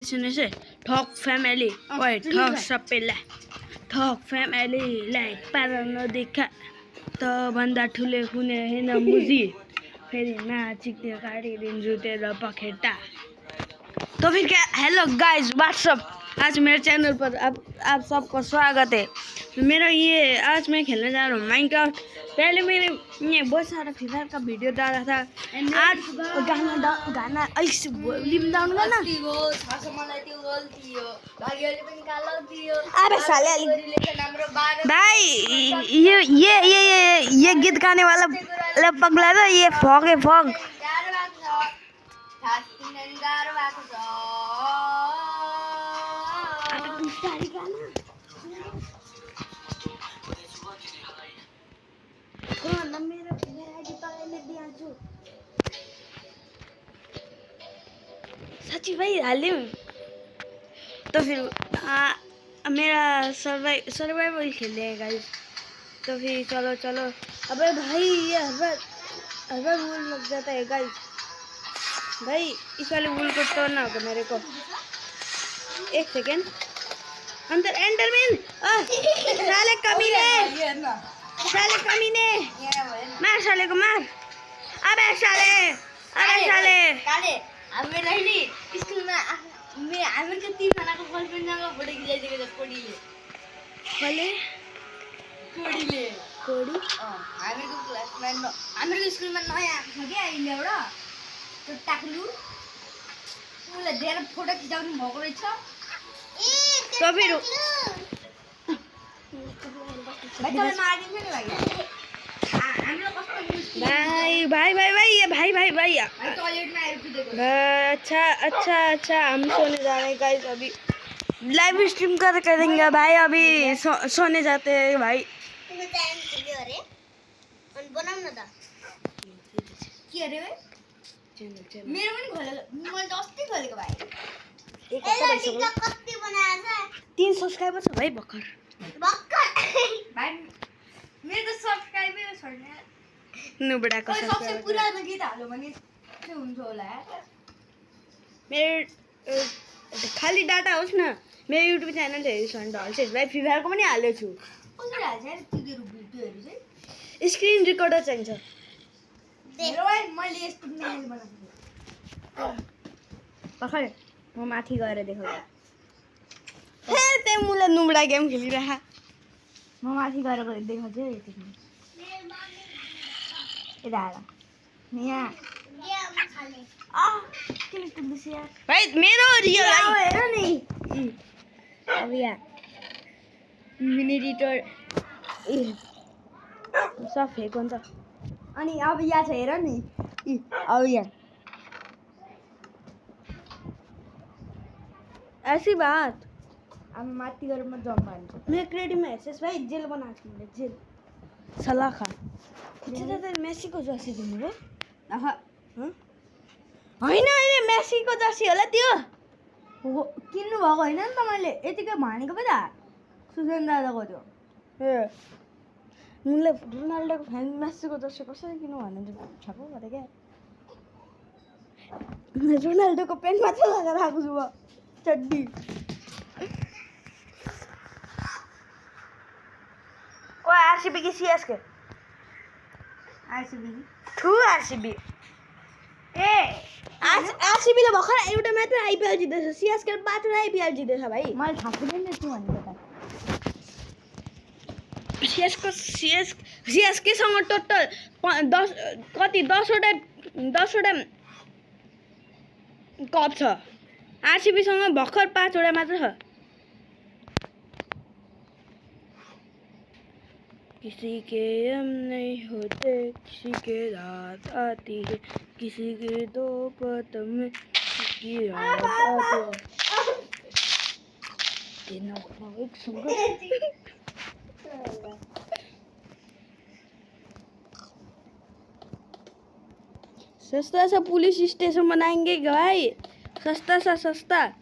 सुन्नुहोस् है ठक फ्यामिली ठक सबैलाई ठक फ्यामिलीलाई पारा नदेखा त भन्दा ठुलो कुनै होइन मुजी फेरि नाचिक्ने काटिदिन्छु तेरो पखेटा। तो फिर क्या, हेलो गाइस व्हाट्सअप, आज मेरे चैनल पर आप सबको स्वागत है। मेरा ये आज मैं खेलने जा रहा हूँ माइनक्राफ्ट। पहले मैंने ये बहुत सारा फ्री फायर का वीडियो डाला था। आज गाना ऐसे वॉल्यूम डाउन करना। अबे साले भाई ये गीत गाने वाला पगला था, ये फॉग है फॉग। सच्ची भाई हालिम तो फिर मेरा सर्वाइवल खेल रहे हैं गाइस। तो फिर चलो चलो। अबे भाई ये हर बार वूल लग जाता है गाइस। भाई इस वाले वूल को तोड़ना होगा मेरे को। एक सेकेंड, अंदर एंडरमैन साले कमीने मार साले को मार। अबे साले काले हमें नहीं स्कूल में मैं आमिर के 3 खाना को फल पेन जाऊंगा बड़े गिले देगा कोड़ी आमिर को क्लास में आमिर के स्कूल में नया आएको क्या अहिले एउटा त्यो टाक्लु उले धेर फोटो खिचाउनु भएको रहेछ। तो फिर भाइ तले मारिदिन्छ नि भाइ हाम्रो कस्तो भाई टॉयलेट में आएर कुदेको। अच्छा हम सोने जा रहे हैं गाइस। अभी लाइव स्ट्रीम करेंगे भाई। अभी सोने जाते हैं भाई। बनाउन त के अरे भाइ चैनल मेरो पनि खोलेको मैले त अस्ति खोलेको भाइ। एक हफ्ता भइसक्यो। कति बनाएछ 3 सब्सक्राइबर छ भाइ भर्खर भाइ मेरो त सब्स्क्राइबै छैन। नुबडा का सबसे पुरानो गीत हाल्यो भने के हुन्छ होला मेरो खाली डाटा होस् न। मेरो युट्युब च्यानल हेरिस् भने ढल्छ भाइ। फ्री फायरको पनि हालेको छु। कसरी हाल्छ तिनीहरु भिडियोहरु चाहिँ स्क्रिन रेकर्डर चाहिन्छ। हेरो भाइ मैले यस्तो मेल बनाएको भर्खर म माथि गएर देखाउँछु। हे ते मुला नुबडा गेम खेलिरहा। म माथि गएर देखाउँछु यतिकै। यहाँ भाइ मेरो रियल हेर नि। अब यहाँ मिनी एडिटर सब फेक हुन्छ। अनि अब यहाँ छ हेर नि। अब यहाँ ऐसी बात अब माथि गएर म जम्प हाल्छु। मैं क्रिएटिव में एसएस भाई जेल बनाती हूँ। जेल सलाह खा तो मेसी को जर्सी दिनु हो। होइन अहिले मेसीको जर्सी होला त्यो किन्नु भएको होइन नि त मैले यतिकै भनेको पो त सुजन दादाको त्यो। ए मुले रोनाल्डोको फ्यान मेसीको जर्सी कसरी किन्नु भनेर छको भने क्या। रोनाल्डोको पेन्ट मात्र लगाएर आएको छु म चड्डी। ओ आरसीबी की सीएसके आरसीबी ए आरसीबी ले भर्खर एउटा मात्र आइपीएल जितेछ। सीएसके 5 आइपीएल जितेछ भाइ। मैले थाहा छैन नि त्यो भनेको त। सीएसके सँग टोटल 10वटा कप छ। आरसीबी सँग भर्खर 5वटा मात्र छ। किसी के हम नहीं होते, किसी के रात आती है, किसी के दो पतम में की रात आती है। एक सस्ता सा पुलिस स्टेशन बनाएंगे भाई। सस्ता सा सस्ता।